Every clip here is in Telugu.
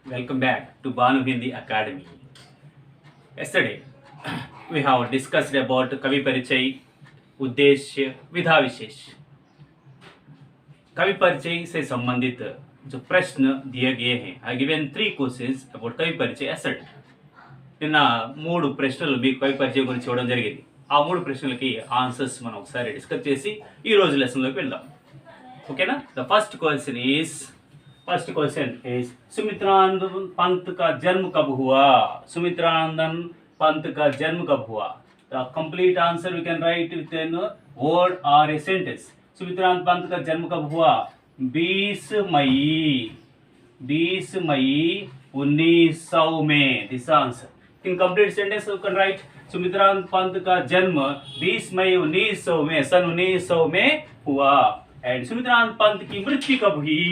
Welcome back to Banu Hindi Academy. Yesterday, we have discussed about Kavi Parichay, उद्देश्य, विधा विशेष. कवि परिचय से संबंधित जो प्रश्न दिए गए हैं, आई गिवन 3 क्वेश्चंस अबाउट कवि परिचय एसेट. నిన్న 3 ప్రశ్నలు మీకు కవి పరిచయం గురించి ఇవ్వడం జరిగింది. ఆ 3 ప్రశ్నలకి ఆన్సర్స్ మనం ఒకసారి డిస్కస్ చేసి ఈ రోజు లెసన్లోకి వెళ్దాం. ఓకేనా? The first question is Sumitranand Pant का जन्म कब हुआ? सुमित्रानंद पंत का जन्म कब हुआ? The complete answer we can write with an word और ए सेंटेंस. सुमित्रानंद पंत का जन्म कब हुआ? 20 मई 1900 में. This answer in complete sentence you can write Sumitranand Pant का जन्म 20 मई 1900 में, सन 1900 में हुआ. एंड सुमित्रानंद पंत की मृत्यु कब हुई?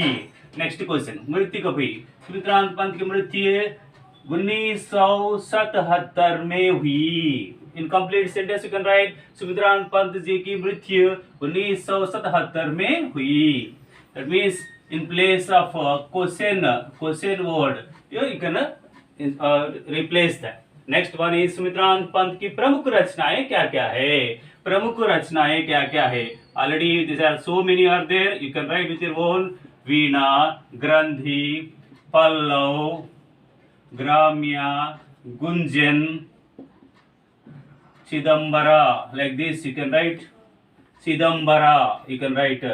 नेक्स्ट क्वेश्चन, मृत्यु कब हुई? सुमित्रानंद पंत की मृत्यु 1977 में हुई. In complete sentence you can write Sumitranand Pant ji की मृत्यु 1977 में हुई. That means in place of question word you can replace that. Next one is Sumitranand Pant की प्रमुख रचनाएं क्या क्या है? प्रमुख रचनाएं क्या क्या है? Already this are so many are there. You can write with your own. Veena, Granthi, Pallav, Gramya, Gunjan, Chidambara. Like this you can write Chidambara. You can write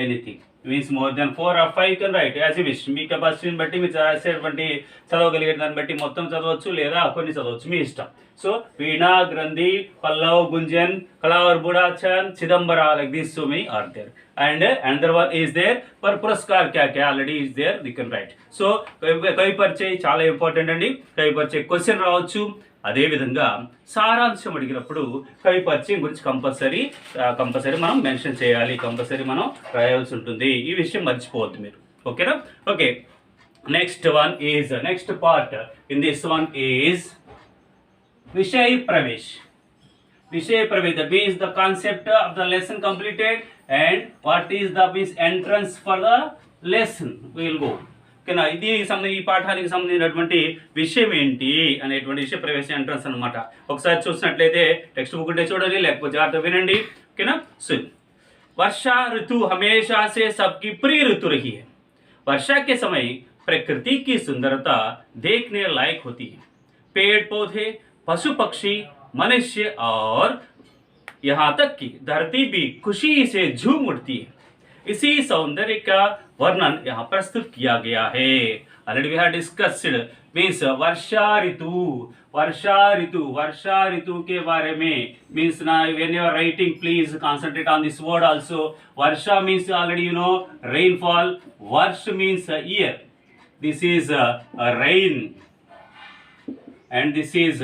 anything. Means more than 4 or 5 you can write as you wish. మీ కెపాసిటీని బట్టి మీరు రాసేటువంటి చదవగలిగే దాన్ని బట్టి మొత్తం చదవచ్చు లేదా కొన్ని చదవచ్చు, మీ ఇష్టం. So Veena, Granthi, Pallav, Gunjan, Kalavar, Budachan, Chidambara. Like this so many are there. and another one is there पर पुरस्कार क्या क्या already is there you can write. so కవి పరిచయం చాలా ఇంపార్టెంట్ అండి. కవి పరిచయం క్వశ్చన్ రావచ్చు. అదే విధంగా సారాంశం అడిగినప్పుడు కవి పరిచయం గురించి కంపల్సరీ మనం మెన్షన్ చేయాలి, కంపల్సరీ మనం రాయాల్సి ఉంటుంది. ఈ విషయం మర్చిపోవద్దు మీరు. ఓకేనా? Okay, next one is next part in this one is విషయ ప్రవేశ్. विषय प्रवेश, that means the concept of the lesson completed and what is the means entrance for the lesson we will go. ఓకేనా? ఇది ఈ పాఠానికి సంబంధించినటువంటి విషయం ఏంటి అనేటువంటి విషయ ప్రవేశ ఎంట్రన్స్ అనమాట. ఒకసారి చూసినట్లయితే టెక్స్ట్ బుక్ ఉంటే చూడండి, లేకపోతే జాగ్రత్త వినండి. ఓకేనా? సో वर्षा ऋतु हमेशा से सबकी प्रिय ऋतु रही है. वर्षा के समय प्रकृति की सुंदरता देखने लायक होती है. पेड़ पौधे, पशु पक्षी, मनुष्य और यहाँ तक कि धरती भी खुशी से झूम उठती है. इसी सौंदर्य का वर्णन यहाँ प्रस्तुत किया गया है. Already we have discussed means वर्षा ऋतु के बारे में. मीन्स ना when you are writing please concentrate on this word also. वर्षा means already you know rainfall. वर्ष means year. This is rain and this is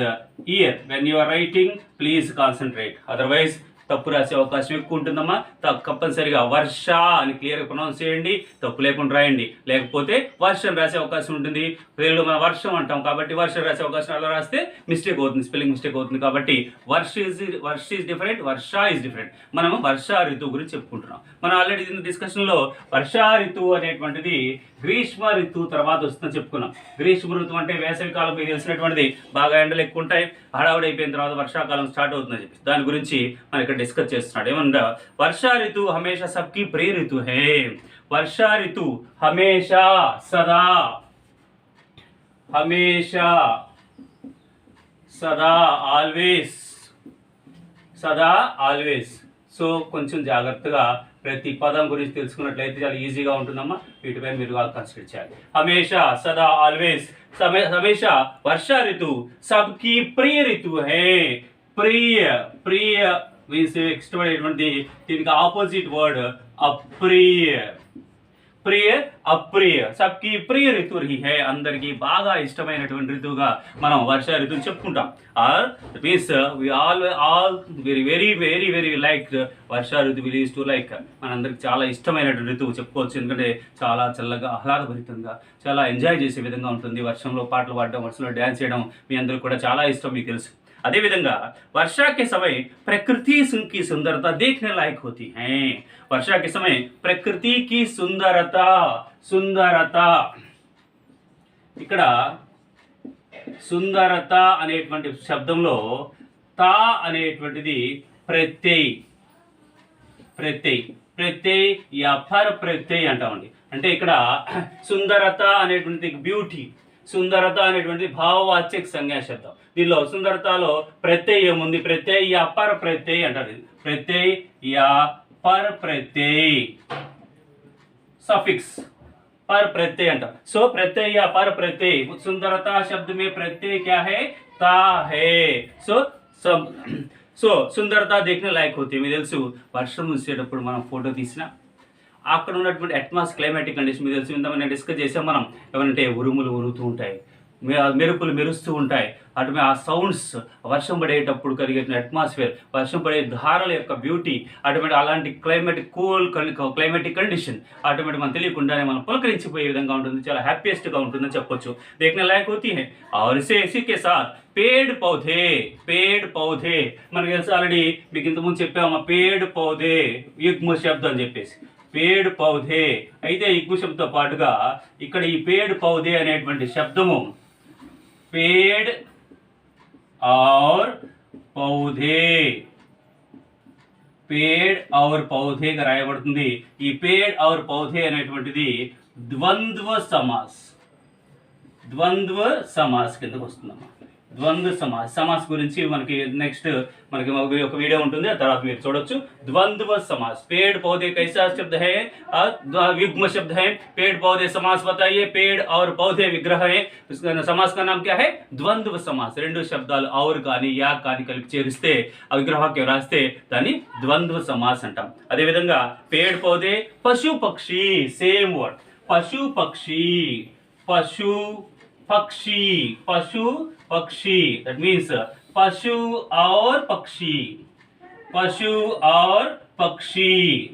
year. when you are writing please concentrate, otherwise తప్పు రాసే అవకాశం ఎక్కువ ఉంటుందమ్మా. కంపల్సరిగా వర్ష అని క్లియర్గా ప్రొనౌన్స్ చేయండి, తప్పు లేకుండా రాయండి. లేకపోతే వర్షం రాసే అవకాశం ఉంటుంది. తెలుగులో మనం వర్షం అంటాం కాబట్టి వర్షం రాసే అవకాశం అలా రాస్తే మిస్టేక్ అవుతుంది, స్పెల్లింగ్ మిస్టేక్ అవుతుంది. కాబట్టి వర్ష ఈజ్ డిఫరెంట్, వర్ష ఈజ్ డిఫరెంట్. మనం వర్షా ఋతువు గురించి చెప్పుకుంటున్నాం. మనం ఆల్రెడీ డిస్కషన్లో వర్షా ఋతువు అనేటువంటిది గ్రీష్మ ఋతువు తర్వాత వస్తుందని చెప్పుకున్నాం. గ్రీష్మ ఋతువు అంటే వేసవి కాలం మీకు తెలిసినటువంటిది. బాగా ఎండలు ఎక్కువ ఉంటాయి, హడావుడి అయిపోయిన తర్వాత వర్షాకాలం స్టార్ట్ అవుతుందని చెప్పి దాని గురించి మనం ఇక్కడ డిస్కస్ చేస్తున్నాడు. ఏమన్నా వర్షా ఋతు హమేషా సబ్కి ప్రియ ఋతు హే. వర్షా ఋతు హమేషా సదా ఆల్వేస్. సో కొంచెం జాగ్రత్తగా ప్రతి పదం గురించి తెలుసుకున్నట్లయితే చాలా ఈజీగా ఉంటుందమ్మా. వీటిపై మీరు కాన్సన్ట్రేట్ చేయాలి. హమేషా, సదా, ఆల్వేస్. హమేషా వర్షా ఋతు సబ్కి ప్రియ ఋతు హే. ప్రియ మీన్స్ ఇష్టపడేటువంటి, దీనికి ఆపోజిట్ వర్డ్ అప్రియ. అప్రియ, సబ్కి ప్రియ ఋతు రహీ హై. అందరికీ బాగా ఇష్టమైనటువంటి ఋతువుగా మనం వర్షా ఋతువుని చెప్పుకుంటాం. Or means we all very very very very like వర్షా ఋతు. వి యూస్ టు లైక్, మనందరికి చాలా ఇష్టమైనటువంటి ఋతువు చెప్పుకోవచ్చు. ఎందుకంటే చాలా చల్లగా, ఆహ్లాదభరితంగా, చాలా ఎంజాయ్ చేసే విధంగా ఉంటుంది. వర్షంలో పాటలు పాడడం, వర్షంలో డ్యాన్స్ చేయడం మీ అందరికి కూడా చాలా ఇష్టం, మీకు తెలుసు. అదేవిధంగా वर्षा के समय प्रकृति की सुंदरता देखने लायक होती है। वर्षा के समय प्रकृति की सुंदरता ఇక్కడ సుందరత అనేటువంటి శబ్దంలో తా అనేటువంటిది ప్రత్యయ్ ప్రత్యయ్ యా పర్ ప్రత్యయ్ అంటామండి. అంటే ఇక్కడ సుందరత అనేటువంటి బ్యూటీ, సుందరత అనేటువంటి భావవాచక సంజ్ఞా శబ్దం. దీనిలో సుందరతలో ప్రత్యయ్ ఏముంది? ప్రత్యయ్ యా పర్ ప్రత్యయ్ అంటారు. ప్రత్యయ్ యా పర్ ప్రత్యయ్ सफिक्स पर प्रत्यय अंटा. सो प्रत्यय या पर प्रत्यय, सुंदरता शब्द में प्रत्यय क्या है? ता है. సో సుందరత देखने लायक होती है. మీకు తెలుసు వర్షం వచ్చేటప్పుడు మనం ఫోటో తీసినా అక్కడ ఉన్నటువంటి అట్మాస్ క్లైమాటిక్ కండిషన్ మీకు తెలుసు. ఇంత మనం డిస్కస్ చేసాం. మనం ఏమంటే ఉరుములు ఉరుతూ ఉంటాయి, మెరుపులు మెరుస్తూ ఉంటాయి. అటు ఆ సౌండ్స్, వర్షం పడేటప్పుడు కలిగే అట్మాస్ఫియర్, వర్షం పడే ధారల యొక్క బ్యూటీ, ఆటోమేటిక్ అలాంటి climatic cool climatic condition automatic మనం తెలియకుండానే మనం పులకరించిపోయే విధంగా ఉంటుంది. చాలా హ్యాపీయెస్ట్గా ఉంటుందని చెప్పొచ్చు. देखने लायक होती है. और इसी के साथ पेड़ पौधे మనకు తెలుసు ఆల్రెడీ, మీకు ఇంతకుముందు చెప్పాము పేడ్ పౌధే యుగ్మ శబ్దం అని చెప్పేసి. పేడ్ పౌధే అయితే యుగ్మ శబ్దంతో పాటుగా ఇక్కడ ఈ పేడ్ పౌధే అనేటువంటి శబ్దము पेड़ और पौधे, पेड़ और पौधे గా రాయబడుతుంది. ఈ పేడ్ और पौधे అనేటువంటిది ద్వంద్వ సమాస్ కిందకు వస్తుందమ్మా. ద్వంద్వ సమాస్ గురించి మనకి నెక్స్ట్ మనకి ఒక వీడియో ఉంటుంది, ఆ తర్వాత మీరు చూడొచ్చు. ద్వంద్వ సమాస్, पेड़ पौधे कैसा शब्द है? युग्म शब्द है. पेड़ पौधे समास बताइए. पेड़ और पौधे विग्रह है. समास का नाम क्या है? ద్వంద్వ సమాస్. రెండు శబ్దాలు ఔర్ కానీ యా కానీ కలిపి చేరిస్తే ఆ విగ్రహకి రాస్తే దాన్ని ద్వంద్వ సమాస్ అంటాం. అదేవిధంగా पेड़ पौधे పశు పక్షి, సేమ్ వర్డ్. పశు पक्षी that means पशु और पक्षी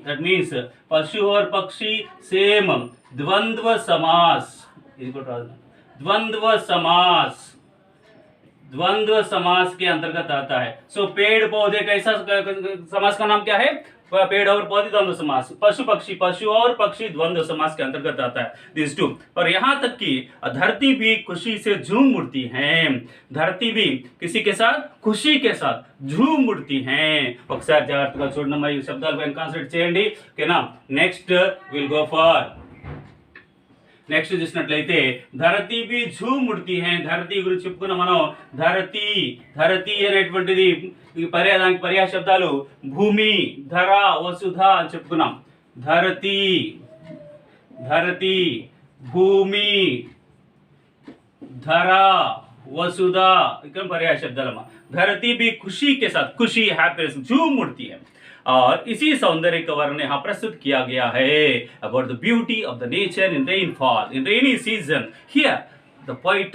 that means पशु और पक्षी सेम. द्वंद्व समास, द्वंद्व समास के अंतर्गत आता है. सो पेड़ पौधे कैसा समास का नाम क्या है? पेड़ और पौधे द्वंद्व समास. पशु और पक्षी द्वंद्व समास के अंतर्गत आता है. This too. और यहाँ तक कि धरती भी खुशी से झूम उठती है. धरती भी किसी के साथ? खुशी के साथ झूम उठती है. ఒకసారి జాగ్రత్తగా చూడండి. ఈ శబ్దాల పైన కాన్సంట్రేట్ చేయండి. ఓకేనా? Next will go for next చూసినట్లయితే ధరతీ బి ఝూమ్ ఉడ్తీ హై. ధరతీ గురించి చెప్పుకున్నాం మనం. ధరతీ అనేటువంటిది దానికి పర్యాయ శబ్దాలు భూమి, ధర, వసుధ అని చెప్పుకున్నాం. ధరతీ, భూమి, ధర, వసుధ ఇక్కడ పర్యాయ శబ్దాలమ్మా. धरती भी खुशी के साथ, खुशी हैप्पीनेस झूम उठती है. और इसी सौंदर्य का वर्णन यहाँ प्रस्तुत किया गया है about the beauty of the nature in rainfall, in rainy season. Here the poet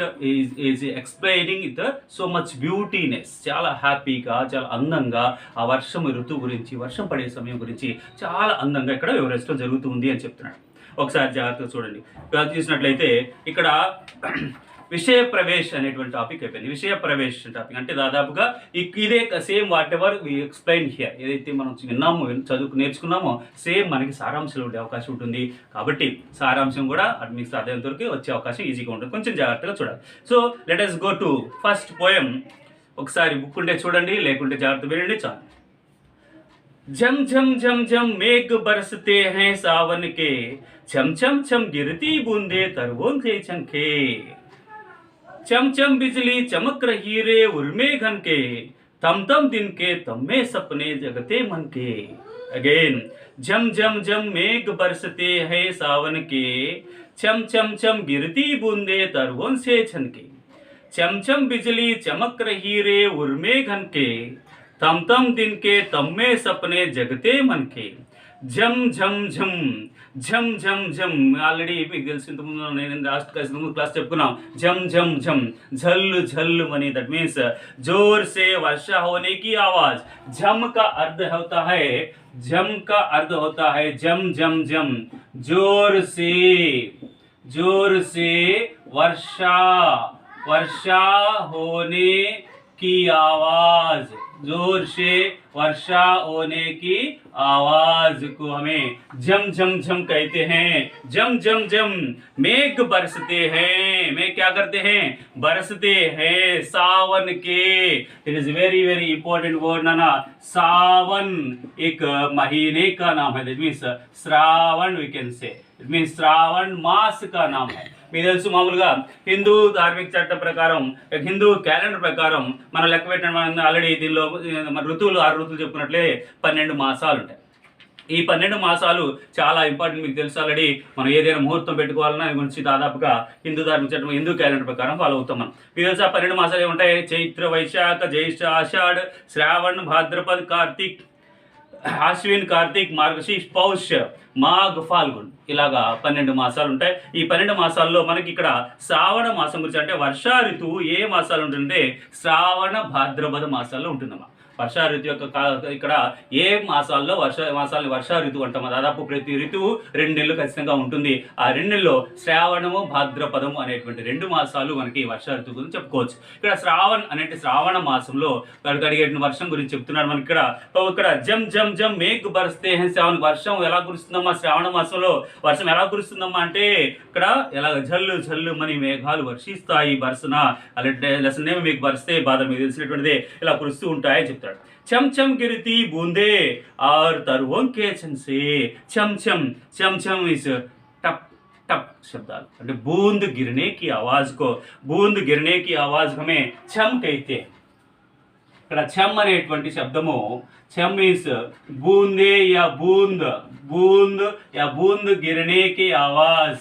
is explaining the so much beautiness. చాలా హ్యాపీగా, చాలా అందంగా ఆ వర్షం ఋతువు గురించి, వర్షం పడే సమయం గురించి చాలా అందంగా ఇక్కడ వివరించడం జరుగుతుంది అని చెప్తున్నాడు. ఒకసారి జాగ్రత్తగా చూడండి. చూసినట్లయితే ఇక్కడ విషయ ప్రవేశ్ అనేటువంటి టాపిక్ అయిపోయింది. విషయ ప్రవేశ్ టాపిక్ అంటే దాదాపుగా ఇదే same whatever we explain here. ఏదైతే మనం విన్నామో, నేర్చుకున్నామో సేమ్ మనకి సారాంశంలో ఉండే అవకాశం ఉంటుంది. కాబట్టి సారాంశం కూడా మీకు సాధ్యమైనంత వరకు వచ్చే అవకాశం ఈజీగా ఉంటుంది. కొంచెం జాగ్రత్తగా చూడాలి. So let us go to first poem. ఒకసారి బుక్ ఉంటే చూడండి, లేకుంటే జాగ్రత్త వినండి చాలు. झम झम झम झम मेघ बरसते हैं सावन के, छम छम छम गिरती बूंदे तरवों से छनके, चम चम बिजली चमक रही रे उर्मे घन के, तम तम दिन के तम में सपने जगते मन के. अगेन झम झम झम मेघ बरसते हैं सावन के, छम छम छम गिरती बूंदे तरवों से छनके, चम चम बिजली चमक रही रे उर्मे घन के, तम तम दिन के तम में सपने जगते मन के. झम झम झम झम झम झम ఆల్రెడీ మీకు తెలిసిన ముందు నేను లాస్ట్ క్లాస్ చెప్పుకున్నాం. झम झम झम झल झल मनी दैट मीन्स जोर से वर्षा होने की आवाज. झम का अर्थ होता है, झम का अर्थ होता है झम झम झम जोर से वर्षा होने की आवाज, जोर से वर्षा होने की आवाज को हमें झम झम झम कहते हैं। झम झम झम मेघ बरसते हैं, मेघ क्या करते हैं, बरसते हैं सावन के। It is very very important word नाना। सावन एक महीने का नाम है, that means Shravan we can say, it means Shravan मास का नाम है। మీకు తెలుసు మామూలుగా హిందూ ధార్మిక చట్టం ప్రకారం, హిందూ క్యాలెండర్ ప్రకారం మనం లెక్క పెట్టిన ఆల్రెడీ దీనిలో మన ఋతువులు 6 ఋతువులు చెప్పుకున్నట్లే 12 మాసాలు ఉంటాయి. ఈ 12 మాసాలు చాలా ఇంపార్టెంట్, మీకు తెలుసు ఆల్రెడీ. మనం ఏదైనా ముహూర్తం పెట్టుకోవాలన్నా దాని గురించి దాదాపుగా హిందూ ధార్మిక చట్టం, హిందూ క్యాలెండర్ ప్రకారం ఫాలో అవుతాం మనం. మీకు తెలుసు ఆ 12 మాసాలు ఏముంటాయి, చైత్ర వైశాఖ జ్యేష్ఠ ఆషాఢ శ్రావణ భాద్రపద కార్తీక్ అశ్విన్ కార్తీక్ మార్గశీర్ష పౌష మాఘ్ ఫాల్గున్, ఇలాగా 12 మాసాలు ఉంటాయి. ఈ 12 మాసాల్లో మనకి ఇక్కడ శ్రావణ మాసం గురించి, అంటే వర్షా ఋతువు ఏ మాసాలు ఉంటుందంటే శ్రావణ భాద్రపద మాసాల్లో ఉంటుందమ్మా. వర్షా ఋతు యొక్క ఇక్కడ ఏ మాసాల్లో వర్షా ఋతువు అంటామా. దాదాపు ప్రతి ఋతువు 2 నెలలు ఖచ్చితంగా ఉంటుంది. ఆ 2 నెలల్లో శ్రావణము భాద్రపదము అనేటువంటి 2 మాసాలు మనకి వర్షా ఋతువు గురించి చెప్పుకోవచ్చు. ఇక్కడ శ్రావణ్ అంటే శ్రావణ మాసంలో కడిగే వర్షం గురించి చెప్తున్నాడు మనకి. ఇక్కడ జమ్ జమ్ జమ్ మేఘ్ బరస్తే శ్రావణ, వర్షం ఎలా కురుస్తుందమ్మా, శ్రావణ మాసంలో వర్షం ఎలా కురుస్తుందమ్మా అంటే ఇక్కడ ఎలా జల్లు జల్లు మని మేఘాలు వర్షిస్తాయి. బర్సన అలాంటి లెసన్ ఏమో మీకు బరిస్తే బాధ మీకు తెలిసినటువంటిదే, ఇలా కురుస్తూ ఉంటాయని చెప్తాడు. चम चम गिरती बूंदे और तरुओं के छन से, चम चम चम चम इस टप टप शब्दाలు అంటే बूंद गिरने की आवाज को, बूंद गिरने की आवाज हमें छम कहते हैं. ఇక్కడ छम అనేటువంటి శబ్దము, छम మీన్స్ बूंदे या बूंद, बूंद या बूंद गिरने की आवाज,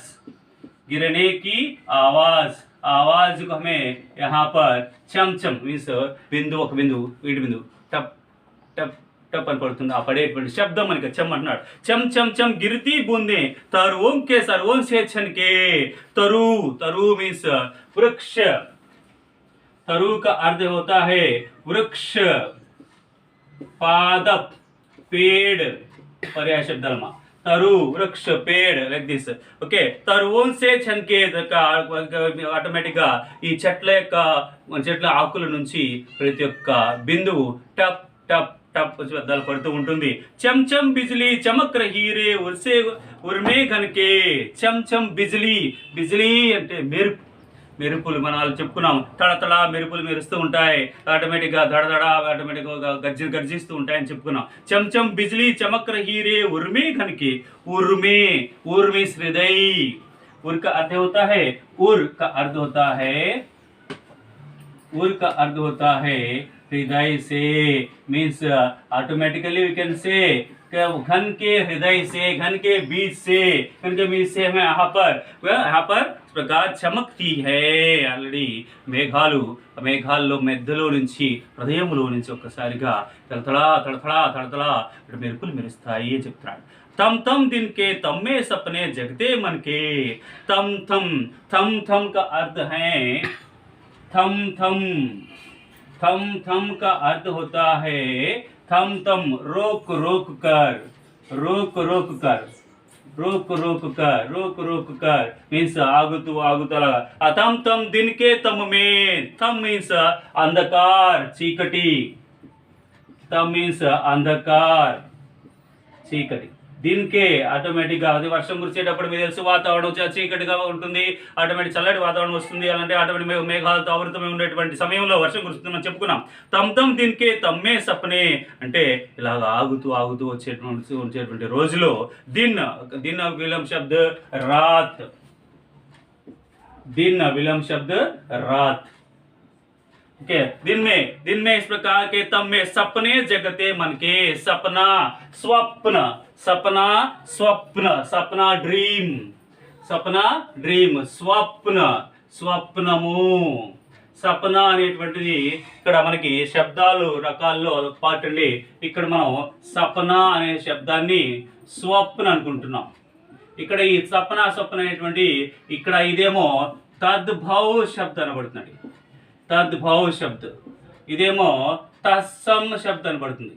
गिरने की आवाज, आवाज को हमें यहाँ पर चम चम मीन्स बिंदु, ఒక బిందు వీటి బిందు టప్ టప్ టప్ అని పడుతుంది. ఆ పడేటువంటి శబ్దం మనకి చమ్ అంటున్నాడు. చమ్ చమ్ చమ్ గిరితి బూందే తరువం కే సర్వం సే ఛన్కే. तरु, तरु मीन्स वृक्ष, तरु का अर्थ होता है वृक्ष, पादप पेड़, पर्याय शब्दालमा तरु वृक्ष पेड़ लाइक दिस. ఓకే, తరువం సే ఛన్కే ఆటోమేటిక్ గా ఈ చెట్ల ఆకుల నుంచి ప్రతి ఒక్క బిందువు టప్ టప్ టప్ శబ్దాలు పడుతూ ఉంటుంది. చమ్ చమ్ బిజ్లీ చమక్ రహీ రే ఉర్సే ఉర్మే ఘన్కే. చమ్ చమ్ బిజ్లీ, బిజ్లీ అంటే మెరుపు, మెరుపులు మనం చెప్పుకున్నాం. తడతడ మెరుపులు మెరుస్తూ ఉంటాయి, ఆటోమేటిక్గా దడదడ ఆటోమేటిక్గా గర్జిస్తూ ఉంటాయని చెప్పుకున్నాం. చమ్ చమ్ బిజ్లీ చమక్ రహీ రే ఉర్మే ఘన్కే. उर्मे, उर्मी हृदय, उर का अर्थ होता है, उर का अर्थ होता है, उर का अर्थ होता है हृदय से, मीन्स ऑटोमेटिकली वी कैन से घन के हृदय से, घन के बीच से, घन के बीच से हमें यहाँ पर प्रकाश చమక్తి है. ఆల్రెడీ మేఘాల్లో మెద్దలో నుంచి హృదయంలో నుంచి ఒక్కసారిగా తడతడా తడతడా తడతడా మెరుపులు మెరుస్తాయి అని చెప్తున్నాడు. तम तम दिन के तम में सपने जगते मन के. तम थम, थम थम का अर्थ है थम थम, थम थम का अर्थ होता है थम थम रोक रोक कर, रोक रोक कर, रोक रोक कर, रोक रोक कर मीन्स आगुतू आगुतला. तम तम दिन के तम में, तम मीन्स अंधकार चीकटी, तम मीन्स अंधकार చీకటి. దీనికే ఆటోమేటిక్గా అది వర్షం కురిసేటప్పుడు మీకు తెలుసు వాతావరణం చీకటిగా ఉంటుంది, ఆటోమేటిక్ చల్లటి వాతావరణం వస్తుంది. అలాంటి ఆటోమేటిక్ మేఘాలతో ఆవృతమై ఉండేటువంటి సమయంలో వర్షం కురుస్తుందని చెప్పుకున్నాం. తమ్ తమ్ దీనికే తమ్మే సపనే అంటే ఇలాగ ఆగుతూ ఆగుతూ వచ్చేటువంటి రోజులో दिन विलम शब्द रात, दिन विलम शब्द रात. ओके, दिन में इस प्रकार के तम में सपने जगते मन के. सपना स्वप्न, सपना स्वप्न, सपना ड्रीम, सपना డ్రీమ్, స్వప్న స్వప్నము. సపన అనేటువంటిది ఇక్కడ మనకి శబ్దాలు రకాల్లో పార్ట్ అండి. ఇక్కడ మనం సపన అనే శబ్దాన్ని స్వప్న అనుకుంటున్నాం. ఇక్కడ ఈ సపన స్వప్న అనేటువంటి ఇక్కడ ఇదేమో తద్భవ శబ్ద అనబడుతుంది, తద్భవ శబ్ద. ఇదేమో తత్సం శబ్ద అనబడుతుంది,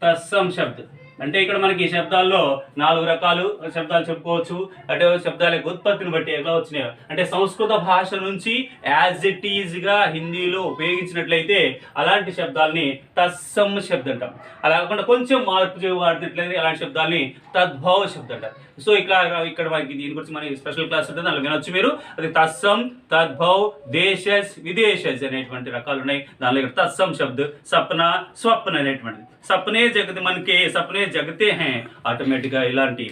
తత్సం శబ్ద. అంటే ఇక్కడ మనకి ఈ శబ్దాల్లో 4 రకాలు శబ్దాలు చెప్పుకోవచ్చు. అంటే శబ్దాల యొక్క ఉత్పత్తిని బట్టి ఎలా వచ్చినాయి అంటే సంస్కృత భాష నుంచి యాజ్ ఇట్ ఈజ్ గా హిందీలో ఉపయోగించినట్లయితే అలాంటి శబ్దాలని తత్సం శబ్దం అంటాం. అలా కాకుండా కొంచెం మార్పు వాడినట్లయితే అలాంటి శబ్దాలని తద్భవ శబ్దం అంటారు. సో ఇక్కడ మనకి దీని గురించి మనకి స్పెషల్ క్లాస్ ఉంటుంది, దానిలో వినొచ్చు మీరు. అది తత్సం, తద్భవ్, దేశస్, విదేశస్ అనేటువంటి రకాలు ఉన్నాయి. దానిలో ఇక్కడ తత్సం శబ్ద, సప్న, స్వప్న అనేటువంటిది. సప్నే జగతి మనకి సప్నే జగతే హే ఆటోమేటిక్గా ఇలాంటి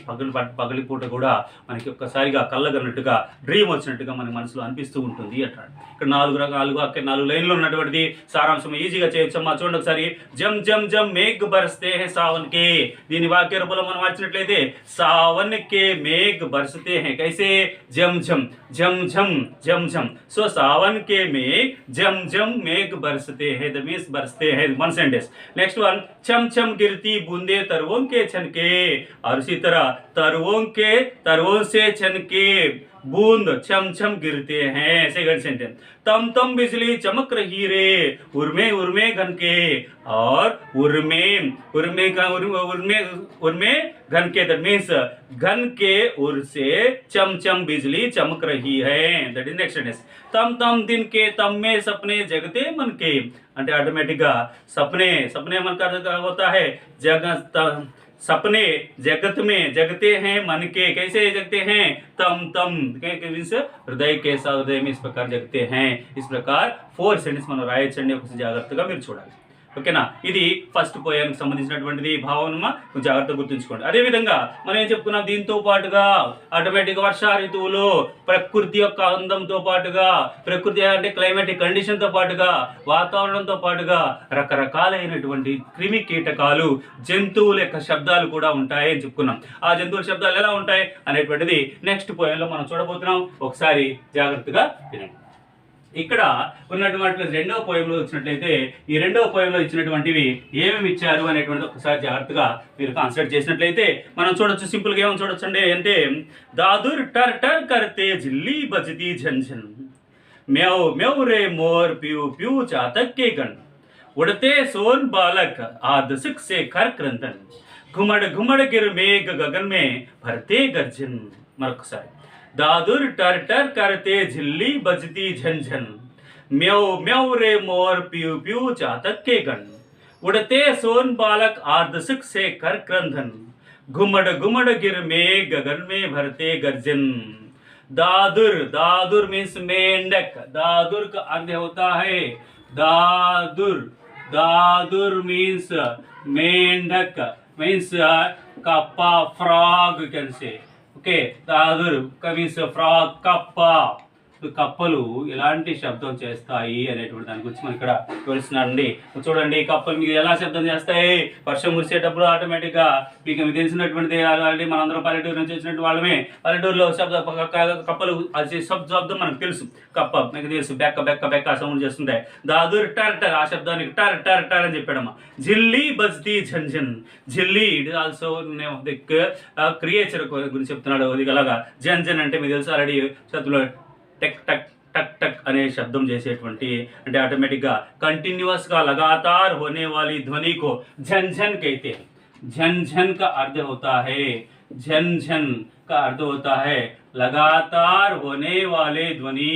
పగలిపూట కూడా మనకి ఒక్కసారిగా కళ్ళగన్నట్టుగా డ్రీమ్ వచ్చినట్టుగా మన మనసులో అనిపిస్తూ ఉంటుంది అంటాడు. ఇక్కడ 4 లైన్లు ఉన్నటువంటిది సారాంశం ఈజీగా చేయొచ్చమ్మా. చూడండి ఒకసారి. జమ్ జమ్ జమ్ మేఘ్ బరస్తే హే సావన్ కే. దీని వాక్య రూపంలో మనం మార్చినట్లయితే సావన్ కే మేఘ్ బరసతే హే. కైసే? జమ్ జమ్ జమ్ జమ్ జమ్ జమ్. సో సావన్ కే మేఘ్ జమ్ జమ్ మేఘ్ బరసతే హే. ద మీన్స్ బరసతే హే వన్ సెంటెన్స్. Next one. चम चम गिरती बूंदे तरवों के छनके. और इसी तरह तरवों से छनके बूंद छम छम गिरते हैं. Second sentence. तम तम बिजली चमक रही रे उर्मे उर्मे घन के. और उर्मे घन के दैट मीन्स घन के उर से चम चम बिजली चमक रही है. That is next sentence. तम तम दिन के तम में सपने जगते मन के. అంటే ఆటోమేటిక్గా సపనే मन का होता है जगत. सपने जगत में जगते हैं मन के. कैसे जगते हैं? तम तम मीन्स हृदय के साथ हृदय में इस प्रकार जगते हैं. इस प्रकार 4 सेंटेंस మనం రాయొచ్చండి. ఒకసారి జాగ్రత్తగా మీరు చూడాలి. ఓకేనా? ఇది ఫస్ట్ పోయానికి సంబంధించినటువంటిది భావన కొంచెం జాగ్రత్తగా గుర్తుంచుకోండి. అదేవిధంగా మనం ఏం చెప్పుకున్నాం, దీంతో పాటుగా ఆటోమేటిక్గా వర్షా ఋతువులో ప్రకృతి యొక్క అందంతో పాటుగా, ప్రకృతి అంటే క్లైమాటిక్ కండిషన్తో పాటుగా, వాతావరణంతో పాటుగా రకరకాలైనటువంటి క్రిమి కీటకాలు, జంతువుల యొక్క శబ్దాలు కూడా ఉంటాయి అని చెప్పుకున్నాం. ఆ జంతువుల శబ్దాలు ఎలా ఉంటాయి అనేటువంటిది నెక్స్ట్ పోయంలో మనం చూడబోతున్నాం. ఒకసారి జాగ్రత్తగా వినండి. ఇక్కడ ఉన్నటువంటి రెండవ పోయంలో వచ్చినట్లయితే ఈ రెండవ పోయంలో ఇచ్చినటువంటివి ఏమేమి ఇచ్చారు అనేటువంటిది ఒకసారి జాగ్రత్తగా మీరు కాన్సన్ట్రేట్ చేసినట్లయితే మనం చూడొచ్చు. సింపుల్గా ఏమని చూడొచ్చు అంటే దాదుర్ టర్ టర్ కర్తే జిల్లి బజతి झंझन म्याऊ म्याऊ रे मोर प्यू प्यू चातक के गण उड़ते सोन बालक आदसिक से कर क्रंदन घुमड़ घुमड़ गिर मेघ गगन में भरते गर्जन. మరొకసారి. दादुर टर टर करते झिल्ली बजती झंझन म्याऊ म्याऊ रे मोर प्यू प्यू चातक के गण उड़ते सोन बालक आर्दसिक से कर क्रंदन घुमड़ घुमड़ गिर मेघ गगन में भरते गर्जन. दादुर, दादुर मीन्स मेंढक. दादुर का अर्थ होता है दादुर. दादुर मीन्स मेंढक मीन्स कप्पा, फ्रॉग कैन से. ఓకే. దాదుర్ కమీన్స్ ఫ్రాగ్, కప్ప. కప్పలు ఎలాంటి శబ్దం చేస్తాయి అనేటువంటి దాని గురించి మనం ఇక్కడ తెలుస్తున్నారండి. చూడండి, కప్పలు మీకు ఎలా శబ్దం చేస్తాయి. వర్షం కురిసేటప్పుడు ఆటోమేటిక్గా మీకు తెలిసినటువంటిది. ఆల్రెడీ మనందరం పల్లెటూరు నుంచి వచ్చినట్టు వాళ్ళమే. పల్లెటూరులో కప్పలు శబ్దం మనకు తెలుసు. కప్ప మీకు తెలుసు, బెక్క బెక్క బెక్క సౌండ్ చేస్తుంటాయి. దాదుర్ టర్ టర్, ఆ శబ్దానికి టర్ టర్ టర్ అని చెప్పాడమ్మా. జిల్లీ బజ్దీ ఝంఝన్. జిల్లీ it is also the creature గురించి చెప్తున్నాడు. అది అలాగా ఝంఝన్ అంటే మీకు తెలుసు ఆల్రెడీ చదువులో టక్ టక్ टक टक अने शब्दम చేసేటువంటి అంటే ఆటోమేటిక్ గా कंटिन्यूअस का लगातार होने वाली ध्वनि को झन झन कहते हैं. झन झन का अर्थ होता है, झन झन का अर्थ होता है लगातार होने वाले ध्वनि.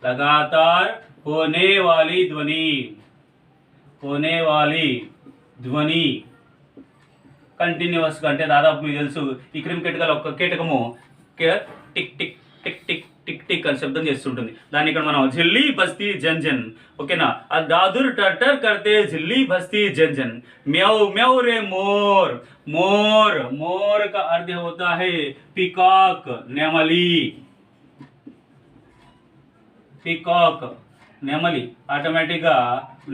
लगातार होने वाली ध्वनि, होने वाली ध्वनि कंटिन्यूअस అంటే దాదాపు మీకు తెలుసు ఈ క్రిమి కీటకాల ఒక కీటకము టిక్ టిక్ టిక్ టిక్ టిక్ టిక్ అని శబ్దం చేస్తుంటుంది. దాన్ని ఇక్కడ మనం झिल्ली बजती झंझन. ओकेना. दादुर टर टर करते झिल्ली बजती झंझन म्याऊ म्याऊ रे मोर. मोर, मोर का अर्थ होता है पीकॉक, नेमली. పీకాక్, నెమలి. ఆటోమేటిక్గా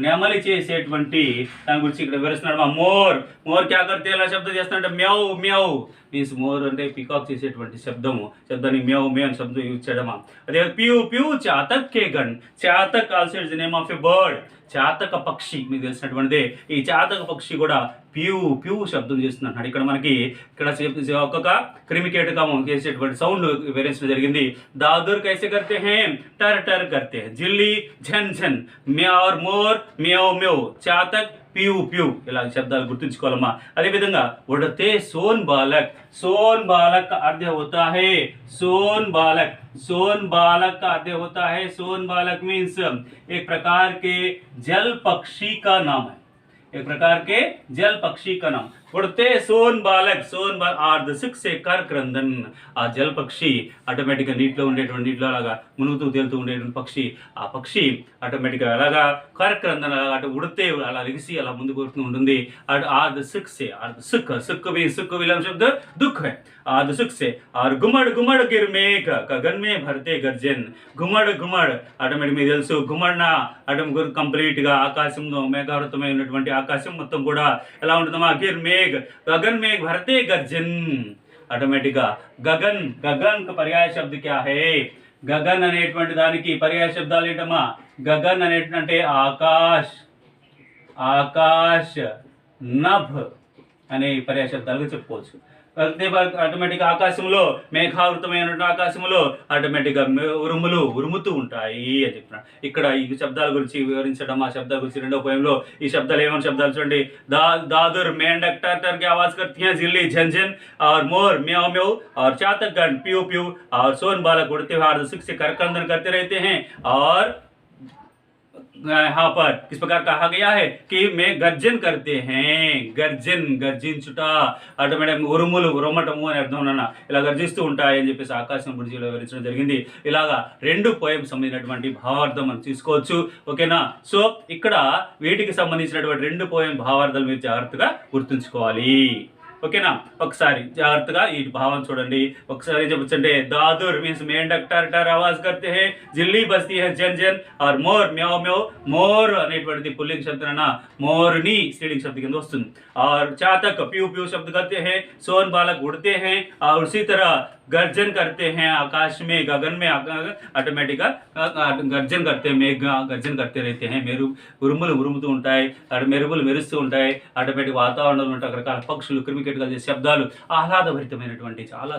నెమలి చేసేటువంటి దాని గురించి ఇక్కడ వివరిస్తున్నాడు. మోర్, మోర్ క్యా కర్తే ఎలా శబ్దం చేస్తున్నాడంటే మ్యావ్ మ్యావ్ మీన్స్ మోర్ అంటే పీకాక్ చేసేటువంటి శబ్దాన్ని మ్యావ్ మ్యావ్ అని శబ్దం యూజ్ చేయడమా. అదే ప్యూ ప్యూ చాతక్ కే గన్. చాతక్ also is the name of a bird. చాతక పక్షి మీకు తెలిసినటువంటిదే. ఈ చాతక పక్షి కూడా ప్యూ ప్యూ శబ్దం చేస్తున్నాడు. ఇక్కడ మనకి ఒక్కొక్క క్రిమి కీటకం చేసేటువంటి సౌండ్ వేరియేషన్ జరిగింది. దాదుర్ కైసే కర్తే హే, టర్ టర్ కర్తే హే. జిల్లి ఝన్ ఝన్ మే ఆర్ మోర్ మ్యావ్ మ్యావ్, చాతక్ ప్యూ ప్యూ, ఇలా శబ్దాలు గుర్తుంచుకోవాలమ్మా. అదేవిధంగా ఉడతే సోన్ బాలక్, सोन बालक का अर्थ होता है सोन बालक, सोन बालक का अर्थ होता है सोन बालक मीन्स एक प्रकार के जल पक्षी का नाम है, एक प्रकार के जल पक्षी का नाम. उड़ते सोन बालक, सोन बाल ఆర్ధసిక్ से कर क्रंदन, ఆ జల్ పక్షి ఆటోమేటిక్గా నీటిలో ఉండేటువంటి నీటిలో అలాగా మునుగుతూ తేలుతూ ఉండేటువంటి పక్షి, ఆ పక్షి ఆటోమేటిక్గా అలాగా కరక్రందన్ అలాగా అటు ఉడితే అలా ఎగిసి అలా ముందుకు వస్తూ ఉంటుంది. ఆర్ధసిక్ से ఆర్ధసిక్, సుక్ भी सुख विलम शब्द दुख है, आर्धसिक से. और गुमड़ गुमड़ गिर मेघ गगन में भरते गर्जन, గుమ్మడి గుమ్మడి ఆటోమేటిక్ మీకు తెలుసు గుమ్మడిన ఆటోమేటిక్ కంప్లీట్గా ఆకాశంలో మేఘావృతమై ఉన్నటువంటి ఆకాశం మొత్తం కూడా ఎలా ఉంటుందమ్మా, గిర్ మేఘ్ గగన్ మేఘ్ భరతే గర్జన్. ఆటోమేటిక్గా గగన్, గగన్ కా పర్యాయ శబ్ద క్యా హై, గగన్ అనేటువంటి దానికి పర్యాయ శబ్దాలు ఏంటమ్మా, గగన్ అనేటువంటి ఆకాశ్, ఆకాశ్, నభ్ అనే పర్యాయ శబ్దాలుగా చెప్పుకోవచ్చు. ఆటోమేటిక్గా ఆకాశంలో మేఘావృతమైన ఆకాశంలో ఆటోమేటిక్గా ఉరుములు ఉరుముతూ ఉంటాయి అని చెప్తున్నాడు. ఇక్కడ ఈ శబ్దాల గురించి వివరించడం, ఆ శబ్దాల గురించి రెండో పోయంలో ఈ శబ్దాలు ఏమైనా శబ్దాలు చూడండి. दादुर मेंढक टर टर की आवाज करती हैं, जिल्ली झनझन और मोर म्याव म्याव और चातक गण प्यू प्यू और सोन बालक उड़ते हुए आर्धसिक से करकंदन करते रहते हैं. और यहाँ पर किस प्रकार कहा गया है कि मैं गर्जन करते हैं, गर्जन गर्जिन చుటా ఆటోమేటిక్ ఉరుములు ఉరమటము అని అర్థం అన్న, ఇలా గర్జిస్తూ ఉంటాయి అని చెప్పేసి ఆకాశం గురించి వివరించడం జరిగింది. ఇలాగా రెండు పోయం సంబంధించినటువంటి భావార్థం మనం తీసుకోవచ్చు. ఓకేనా. సో ఇక్కడ వీటికి సంబంధించినటువంటి రెండు పోయం భావార్థాలు మీరు జాగ్రత్తగా గుర్తుంచుకోవాలి. ఓకేనా. ఒకసారి జాగ్రత్తగా ఈ భావం చూడండి. ఒకసారి చెప్పొచ్చంటే దాదుర్ మీన్స్ మేండక్ టర్ టర్ ఆవాజ్ కర్తే హై, జిల్లి బస్తీ హై జన్ జన్, ఆర్ మోర్ మ్యావ్ మ్యావ్, మోర్ అనేటువంటిది పుల్లింగ్ శబ్దన, మోర్ని స్త్రీలింగ్ శబ్ద కింద వస్తుంది. और चातक प्यू प्यू शब्द करते हैं, सोन बालक उड़ते हैं और उसी तरह गर्जन करते हैं आकाश में, गगन में ఆటోమేటిక్గా గర్జన్ करते हैं, మేఘ గర్జన్ करते रहते हैं, ఉరుములు ఉరుముతూ ఉంటాయి, మెరుపులు మెరుస్తూ ఉంటాయి. ఆటోమేటిక్ వాతావరణంలో ఉంటే రకరకాల పక్షులు క్రిమికెట్గా చేసే శబ్దాలు ఆహ్లాదభరితమైనటువంటి చాలా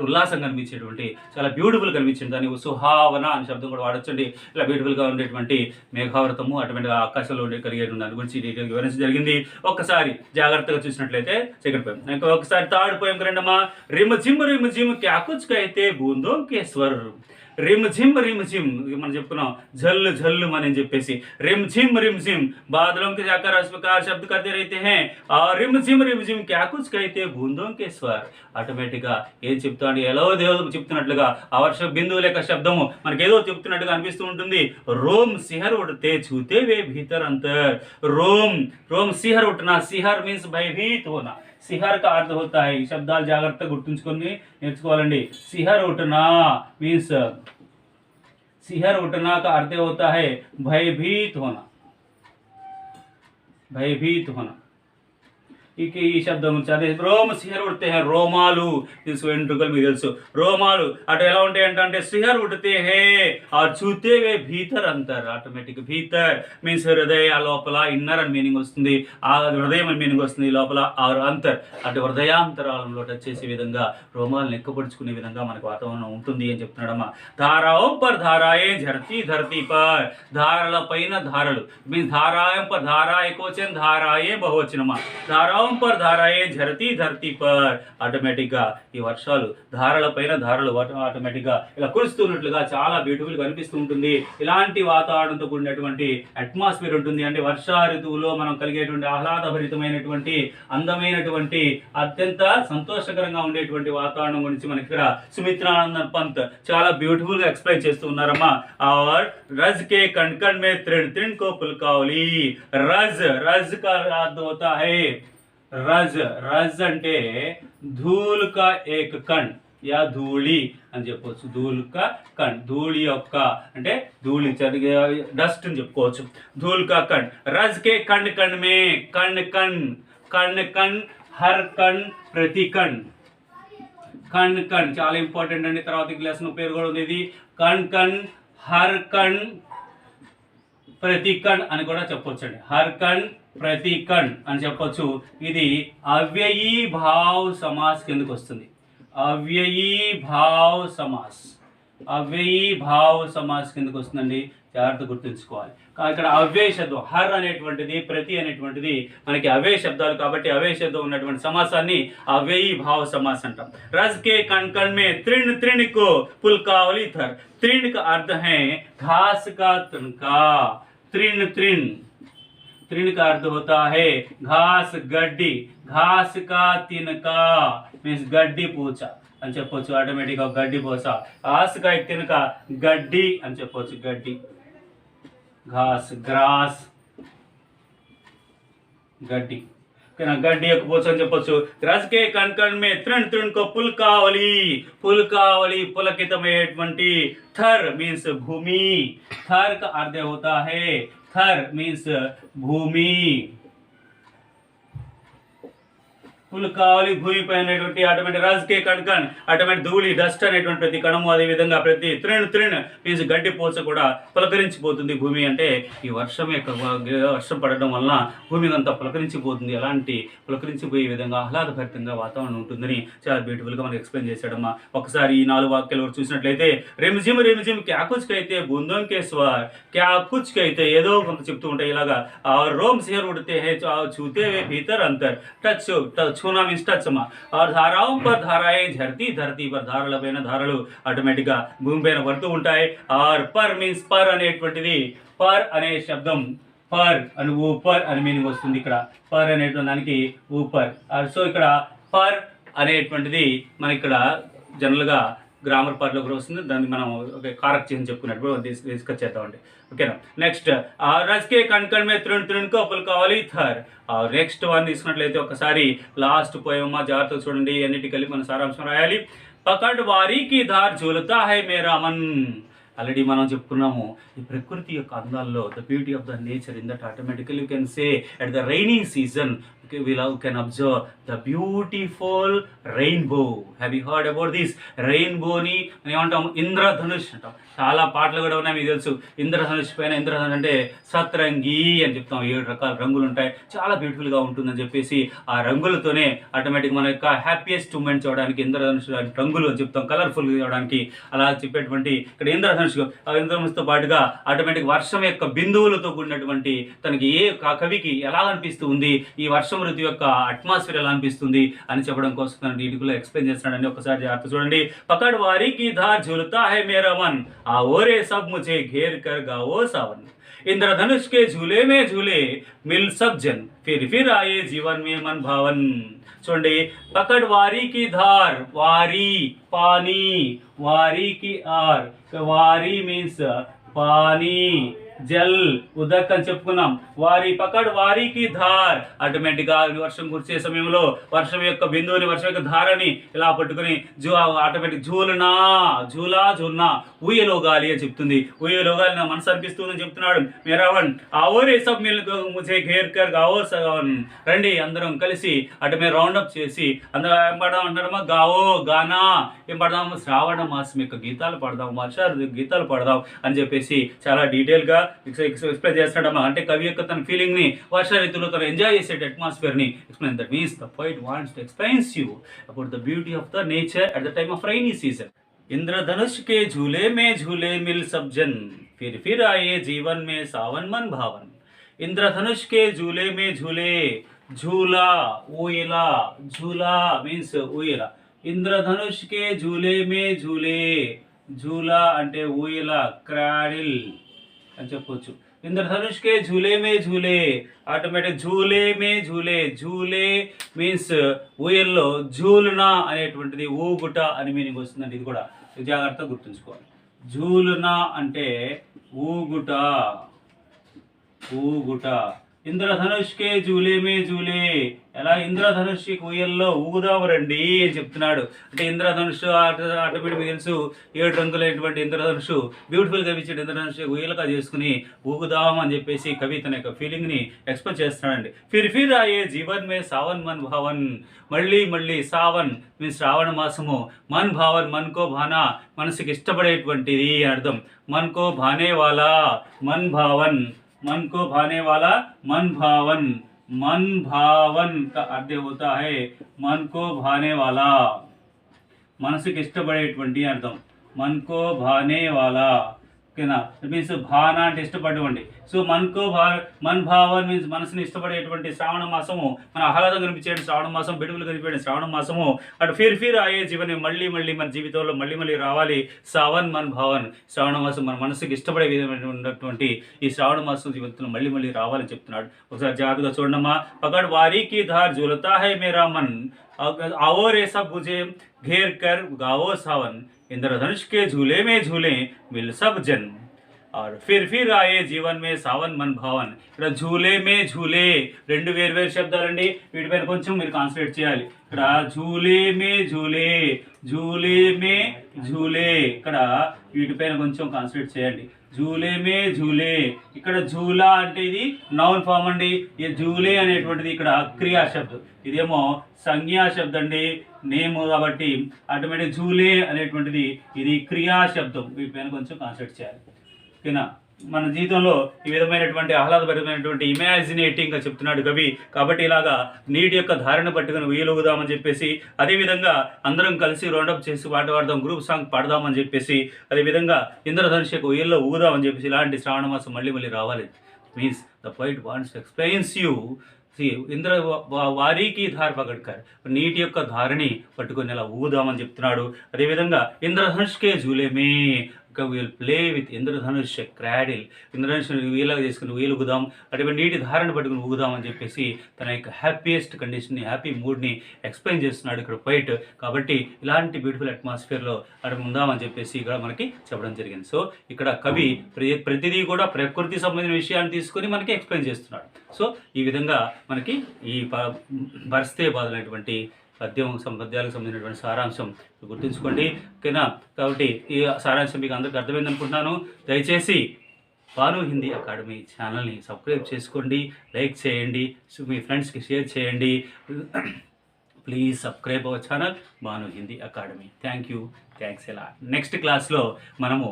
ఉల్లాసంగా కనిపించేటువంటి చాలా బ్యూటిఫుల్ కనిపించింది. దాన్ని సుహావన అనే శబ్దం కూడా వాడొచ్చండి. ఇలా బ్యూటిఫుల్గా ఉండేటువంటి మేఘావృతము ఆటోమేటిక్గా ఆకాశంలో ఉండే కలిగే దాని గురించి డీటెయిల్గా వివరించడం జరిగింది. ఒక్కసారి జాగ్రత్తగా చూసినట్లయితే సెకండ్ పోయం. ఇంకా ఒకసారి థర్డ్ పోయం రెండమ్మా. रिम झिम क्या कुछ कहते बूंदों के स्वर, रिम झिम మనం చెప్పుకున్నాం झल झल అని చెప్పేసి रिम झिम बादलों के जाकर इस प्रकार शब्द करते रहते हैं. और रिम झिम क्या कुछ कहते बूंदों के स्वर, ఆటోమేటిక్గా ఏం చెప్తాడు, ఎలా దేవుడు చెప్తున్నట్లుగా ఆ వర్ష బిందువుల యొక్క శబ్దము మనకి ఏదో చెప్తున్నట్టుగా అనిపిస్తూ ఉంటుంది. రోమ్ సిహర్ ఉడితే చూతే వే భీతర్ అంతర్, రోమ్ రోమ్ సిహర్ ఉठना, సిహర్ మీన్స్ భయభీत होना, సిహర్ का अर्थ होता है. ఈ శబ్దాలు జాగ్రత్తగా గుర్తుంచుకొని నేర్చుకోవాలండి. సిహర్ ఉఠనా మీన్స్, सिहर उठना का अर्थ होता है भयभीत होना, भयभीत होना. ఈ శబ్దం చదివి రోమ సిహర్ ఉడితే హే, రోమాలు తెలుసు, వెంట్రుకలు మీకు తెలుసు. రోమాలు అటు ఎలా ఉంటాయి అంటే సిహర్ ఉడితే హే ఆ చూతే వే భీతర్ అంటారు. ఆటోమేటిక్ భీతర్ మీన్స్ హృదయ, లోపల ఇన్నర్ అని మీనింగ్ వస్తుంది, ఆ హృదయం అని మీనింగ్ వస్తుంది లోపల. ఆరు అంతర్ అంటే హృదయాంతరాలంలో టచ్ చేసే విధంగా రోమాలను ఎక్కపడుచుకునే విధంగా మనకు వాతావరణం ఉంటుంది అని చెప్తున్నాడమ్మా. ధారాओं पर धाराएं झरती धरती पर, ధారల పైన ధారలు మీన్స్ ధారాయం పర్ ధారా ఏకవచన, ధారాయే బహువచనమా. ధారాओं पर धाराएं झरती धरती पर, ఆటోమేటిక్గా ఈ వర్షాలు ధారల పైన ధారలు ఆటోమేటిక్గా ఇలా కురుస్తున్నట్లుగా చాలా బ్యూటిఫుల్ గా అనిపిస్తూ ఉంటుంది. ఇలాంటి వాతావరణంతో కూడినటువంటి అట్మాస్ఫియర్ ఉంటుంది. అంటే వర్షా ఋతువులో మనం కలిగేటువంటి ఆహ్లాదభరితమైనటువంటి అందమైనటువంటి అత్యంత సంతోషకరంగా ఉండేటువంటి వాతావరణం గురించి మనకి ఇక్కడ సుమిత్రానందన్ పంత్ చాలా బ్యూటిఫుల్ గా ఎక్స్ప్లెయిన్ చేస్తూ ఉన్నారమ్మా. और रज के कण कण में तृण तृण को पुलकावली, रज रज का अर्थ होता है रज, రజ్ అంటే ధూళ్ కా ఏక్ కణ్ యా ధూళి అని చెప్పవచ్చు. ధూళ్ కా కణ్, ధూళి యొక్క అంటే ధూళి డస్ట్ అని చెప్పుకోవచ్చు. ధూళ్ కా కణ్, రజ్ కే కణ్ కణ్ మే, కణ్ కణ్, కణ్ కణ్, హర్ కణ్ ప్రతి కణ్, కణ్ కణ్ చాలా ఇంపార్టెంట్ అండి. తర్వాత క్లాస్ పేరు కూడా ఉంది ఇది. కణ్ కణ్, హర్ కణ్ ప్రతి కణ్ అని కూడా చెప్పొచ్చండి. హర్ కణ్ ప్రతి కణ్ అని చెప్పొచ్చు. ఇది అవ్యయీ భావ్ సమాస్ కిందకు వస్తుంది. అవ్యయీ భావ్ సమాస్, అవ్యయీ భావ్ సమాస్ కిందకు వస్తుందండి. జాగ్రత్త గుర్తుంచుకోవాలి. ఇక్కడ అవ్యయ శబ్దం హర్ అనేటువంటిది ప్రతి అనేటువంటిది మనకి అవ్యయ శబ్దాలు కాబట్టి అవ్యయ శబ్దం ఉన్నటువంటి సమాసాన్ని అవ్యయీ భావ సమాసం అంటాం. रज के कण कण में तृण तृण को पुलकावली थर. तृण का अर्थ है घास का तिनका. तृण तृण तृण का अर्थ होता है घास गड्डी. घास का तिनका मीन्स गड्डी पूछा అని చెప్పొచ్చు. ఆటోమేటిక్గా గడ్డి పోస. घास का तिनका गड्डी అని చెప్పొచ్చు. గడ్డి घास ग्रास गड्डी गड्डी पोच అని చెప్పొచ్చు. रज के कण कण में तृण तृण को पुलकावली. पुलकावली पुलकितమైనటువంటి थर मीन्स भूमि. थर का अर्थ होता है थर मीन्स भूमि. పుల్కావలి భూమిపై అనేటువంటి ఆటోమేటిక్ రాజకీయ కణకణ్ ఆటోమేటిక్ ధూళి డస్ట్ అనేటువంటి ప్రతి కణము అదే విధంగా ప్రతి త్రిణ్ త్రిణ్ మీన్స్ గడ్డి పోచ కూడా పులకరించిపోతుంది. భూమి అంటే ఈ వర్షం పడడం వలన భూమి అంతా పులకరించిపోతుంది. అలాంటి పులకరించిపోయే విధంగా ఆహ్లాదభరితంగా వాతావరణం ఉంటుందని చాలా బ్యూటిఫుల్గా మనకి ఎక్స్ప్లెయిన్ చేశాడమ్మా. ఒకసారి ఈ 4 వాక్యాలు చూసినట్లయితే రెమ్జిమ్ రెమ్జిమ్ క్యా కుచ్కి అయితే బూందోం కే స్వర్ క్యా కుచ్కి అయితే ఏదో కొంత చెప్తూ ఉంటాయి. ఇలాగా రోమ్ సిహర్ ఉడితే హే చూతే భీతర్ అంతర్ టచ్ छूना मीन्स टच मा. और धाराओं पर धाराएं झरती धरती पर धारల పైన ధారలు ఆటోమేటిక్ గా భూమి పైన పడుతూ ఉంటాయి. ఆర్ పర్ మీన్స్ పర్ అనేటువంటిది పర్ అనే శబ్దం పర్ అని ఊపర్ అని మీనింగ్ వస్తుంది. ఇక్కడ పర్ అనేటువంటి దానికి ఊపర్. సో ఇక్కడ పర్ అనేటువంటిది మన ఇక్కడ జనరల్ గా గ్రామర్ పర్లో కూడా వస్తుంది. దాన్ని మనం కారక్ చిహ్నం చెప్పుకున్నట్టు డిస్కస్ చేద్దామండి. ఓకేనా. నెక్స్ట్ రజ్కే కణకణ్ మే తృణ్ తృణ్ को पुलकावली थर. నెక్స్ట్ వన్ తీసుకున్నట్లయితే ఒకసారి లాస్ట్ పోయమ్మా జాగ్రత్తగా చూడండి. అన్నిటి కలిపి మన సారాంశం రాయాలి. పకడ్ వారీ కి ధార్ ఝూలతా హై మేరా మన్. ఆల్రెడీ మనం చెప్పుకున్నాము ఈ ప్రకృతి యొక్క అందాల్లో the beauty of the nature in that automatically you can say at the rainy season we can observe the beautiful rainbow. Have you heard about this rainbow ni ఏమంటాం ఇంద్రధనుష్ అంటాం. చాలా పాటలు కూడా ఉన్నాయి మీకు తెలుసు. ఇంద్రధనుష్ పైన ఇంద్రధనుష్ అంటే సత్రంగి అని చెప్తాం. 7 రకాల రంగులు ఉంటాయి. చాలా బ్యూటిఫుల్గా ఉంటుందని చెప్పేసి ఆ రంగులతోనే ఆటోమేటిక్ మన యొక్క హ్యాపీయెస్ట్ మూమెంట్ చూడడానికి ఇంద్రధనుష్ రంగులు అని చెప్తాం. కలర్ఫుల్గా చూడడానికి అలా చెప్పేటువంటి ఇక్కడ ఇంద్రధనుష్. ఆ ఇంద్రధనుష్తో పాటుగా ఆటోమేటిక్ వర్షం యొక్క బిందువులతో కూడినటువంటి తనకి ఏ కవికి ఎలా అనిపిస్తూ ఉంది, ఈ వర్షం ఋతు యొక్క అట్మాస్ఫియర్ ఎలా అనిపిస్తుంది అని చెప్పడం కోసం వీటిలో ఎక్స్ప్లెయిన్ చేస్తున్నాడని ఒకసారి జాగ్రత్త చూడండి. పకడ్ వారీ కి ధార్ ఝులతా హై మేరా मन आ ओरे सब मुझे घेर कर गाओ सावन. इंद्रधनुष के झूले में झूले मिल सब जन फिर आए जीवन में मन भावन. చూడండి పకడ్ వారీ కి ధార్. వారీ పానీ. వారీ కి ఆర్. వారీ మీన్స్ పానీ జల్ ఉదక్ అని చెప్పుకున్నాం. వారి పకడ్ వారికి ధార్ ఆటోమేటిక్గా వర్షం కురిసే సమయంలో వర్షం యొక్క బిందువుని వర్షం యొక్క ధారని ఇలా పట్టుకుని ఆటోమేటిక్ ఝూలనా ఝూలా ఝూల్నా ఊయలోగాలి అని చెప్తుంది. ఊయలోగాలి నా మనసు అనిపిస్తుందని చెప్తున్నాడు మేరావన్. ఆ ఓరే సబ్ మిల్ ముझे घेर कर गाओ सावन. రండి అందరం కలిసి ఆటోమేటిక్ రౌండప్ చేసి అందరూ ఏం పడదాం అంటారమ్మా గావో గానా ఏం పడదాం శ్రావణ మాసం యొక్క గీతాలు పడదాం వర్ష గీతాలు పడదాం అని చెప్పేసి చాలా డీటెయిల్గా ఎక్స్ప్లెయిన్ చేస్తాడమ్మా. అంటే కవి యొక్క తన ఫీలింగ్ ని వర్ష ఋతువులో తను ఎంజాయ్ చేసే అట్మాస్ఫియర్ ని explain. That means the poet wants to explains you about the beauty of the nature at the time of rainy season. इंद्रधनुष के झूले में झूले मिल सब जन फिर आए जीवन में सावन मन भावन. इंद्रधनुष के झूले में झूले. झूला ఊయలా. झूला मीन्स ఊయలా. इंद्रधनुष के झूले में झूले. झूला అంటే ఊయలా క్రాడిల్ అని చెప్పొచ్చు. इंद्रधनुष के झूले में झूले ఆటోమేటిక్ झूले में झूले. झूले మీన్స్ ఊయల్లో ఝూలునా అనేటువంటిది ఊగుట అని మీనింగ్ వస్తుందండి. ఇది కూడా జాగ్రత్తగా గుర్తుంచుకోవాలి. ఝూలునా అంటే ఊగుట. ఊగుట. ఇంద్రధనుష్ కే జూలే మే జూలే. ఎలా ఇంద్రధనుష్ ఊయల్లో ఊగుదాము రండి అని చెప్తున్నాడు. అంటే ఇంద్రధనుష్ ఆటోమేటిక్ మీకు తెలుసు 7 రంగులైనటువంటి ఇంద్రధనుష్ బ్యూటిఫుల్ గా ఇచ్చాడు. ఇంద్రధనుష్ ఊయలుగా చేసుకుని ఊగుదాం అని చెప్పేసి కవి తన యొక్క ఫీలింగ్ ని ఎక్స్ప్రెస్ చేస్తున్నాడండి. ఫిర్ ఆయే జీవన్ మే సావన్ మన్ భావన్. మళ్ళీ సావన్ మీన్స్ శ్రావణ మాసము. మన్ భావన్ మన్కో భానా మనసుకి ఇష్టపడేటువంటిది అర్థం. మన్కో భానే వాలా. మన్ భావన్ मन को भाने वाला मन भावन. मन भावन का अर्थ होता है मन को भाने वाला. మనసుకి ఇష్టపడేటువంటి అర్థం. मन को भाने वाला. ఓకేనా. మీన్స్ భావన అంటే ఇష్టపడేవండి. సో మన్ భావన్ మీన్స్ మనసుని ఇష్టపడేటువంటి శ్రావణ మాసము, మన ఆహ్లాదం కనిపించే శ్రావణ మాసం, బెడుగులు కనిపించే శ్రావణ మాసము. అటు ఫిర్ ఆయే జీవనం మళ్ళీ మన జీవితంలో మళ్ళీ రావాలి. సావన్ మన్ భావన్, శ్రావణ మాసం మన మనసుకి ఇష్టపడే విధమైన ఉన్నటువంటి ఈ శ్రావణ మాసం జీవితంలో మళ్ళీ రావాలని చెప్తున్నాడు. ఒకసారి జాగ్రత్తగా చూడమ్మా. పకడ్ వారీకి ధార్ జులతా హై మేరా మన్, आओ रे सब मुझे घेर कर गाओ सावन, इंद्रधनुष के झूले में झूले मिल सब जन, और फिर आए జీవన్ మే సావన్ మన్ భావన్. ఇక్కడ झूले में झूले రెండు వేరు శబ్దాలండి. వీటిపైన కొంచెం మీరు కాన్సన్ట్రేట్ చేయాలి. ఇక్కడ झूले में झूले, झूले में झूले, ఇక్కడ వీటిపైన కొంచెం కాన్సన్ట్రేట్ చేయండి. झूले में झूले, ఇక్కడ झूला అంటే ఇది నౌన్ ఫామ్ అండి. ఈ झूले అనేటువంటిది ఇక్కడ క్రియా శబ్దం, ఇదేమో సంజ్ఞా శబ్దం అండి, నేమ్ కాబట్టి ఆటోమేటిక్ झूले అనేటువంటిది ఇది క్రియా శబ్దం. వీటిపైన కొంచెం కాన్సన్ట్రేట్ చేయాలి. ఓకేనా. మన జీవితంలో ఈ విధమైనటువంటి ఆహ్లాదభరితమైనటువంటి ఇమాజినేటింగ్గా చెప్తున్నాడు కవి. కాబట్టి ఇలాగా నీటి యొక్క ధారణ పట్టుకుని ఉయ్యలుగుదామని చెప్పేసి, అదేవిధంగా అందరం కలిసి రౌండప్ చేసి పాట పాడదాం, గ్రూప్ సాంగ్ పాడదామని చెప్పేసి, అదేవిధంగా ఇంద్రధనుష్ యొక్క ఉయ్యల్లో ఊగుదామని చెప్పేసి, ఇలాంటి శ్రావణ మాసం మళ్ళీ రావాలి. Means the poet wants explains you ఇంద్ర వారీకి ధార పగడ్కర్, నీటి యొక్క ధారని పట్టుకొని ఇలా ఊగుదామని చెప్తున్నాడు. అదేవిధంగా ఇంద్రధనుష్కే జూలేమే, విల్ ప్లే విత్ ఇంద్రధనుష్ క్రాడిల్, ఇంద్రధనుష్ వీలుగా చేసుకుని ఊగుదాం, అటువంటి నీటి ధారని పట్టుకుని ఊగుదాం అని చెప్పేసి తన యొక్క హ్యాపీయెస్ట్ కండిషన్ని, హ్యాపీ మూడ్ని ఎక్స్ప్లెయిన్ చేస్తున్నాడు ఇక్కడ పోయిట్. కాబట్టి ఇలాంటి బ్యూటిఫుల్ అట్మాస్ఫియర్లో అక్కడ ఉందామని చెప్పేసి ఇక్కడ మనకి చెప్పడం జరిగింది. సో ఇక్కడ కవి ప్రతిదీ కూడా ప్రకృతి సంబంధించిన విషయాన్ని తీసుకొని మనకి ఎక్స్ప్లెయిన్ చేస్తున్నాడు. సో ఈ విధంగా మనకి ఈ బర్స్తే బాధలైనటువంటి పద్యాలకు సంబంధించినటువంటి సారాంశం గుర్తుంచుకోండి. ఓకేనా. కాబట్టి ఈ సారాంశం మీకు అందరికీ అర్థమైంది అనుకుంటున్నాను. దయచేసి భాను హిందీ అకాడమీ ఛానల్ని సబ్స్క్రైబ్ చేసుకోండి, లైక్ చేయండి, మీ ఫ్రెండ్స్కి షేర్ చేయండి. Please subscribe our channel Bhanu Hindi academy. Thanks ఎలా. నెక్స్ట్ క్లాస్లో మనము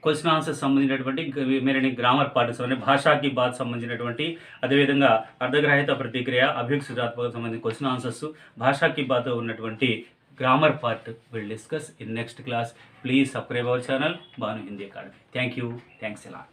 క్వశ్చన్ ఆన్సర్స్ సంబంధించినటువంటి మెరైన గ్రామర్ పార్ట్స్ అంటే భాషాకి బాధ సంబంధించినటువంటి, అదేవిధంగా అర్ధగ్రాహిత ప్రతిక్రియ, అభియుక్తాత్మక సంబంధించిన క్వశ్చన్ ఆన్సర్స్, భాషాకి బాధ ఉన్నటువంటి grammar part will discuss in next class. Please subscribe our channel Bhanu Hindi academy. Thanks ఎలా.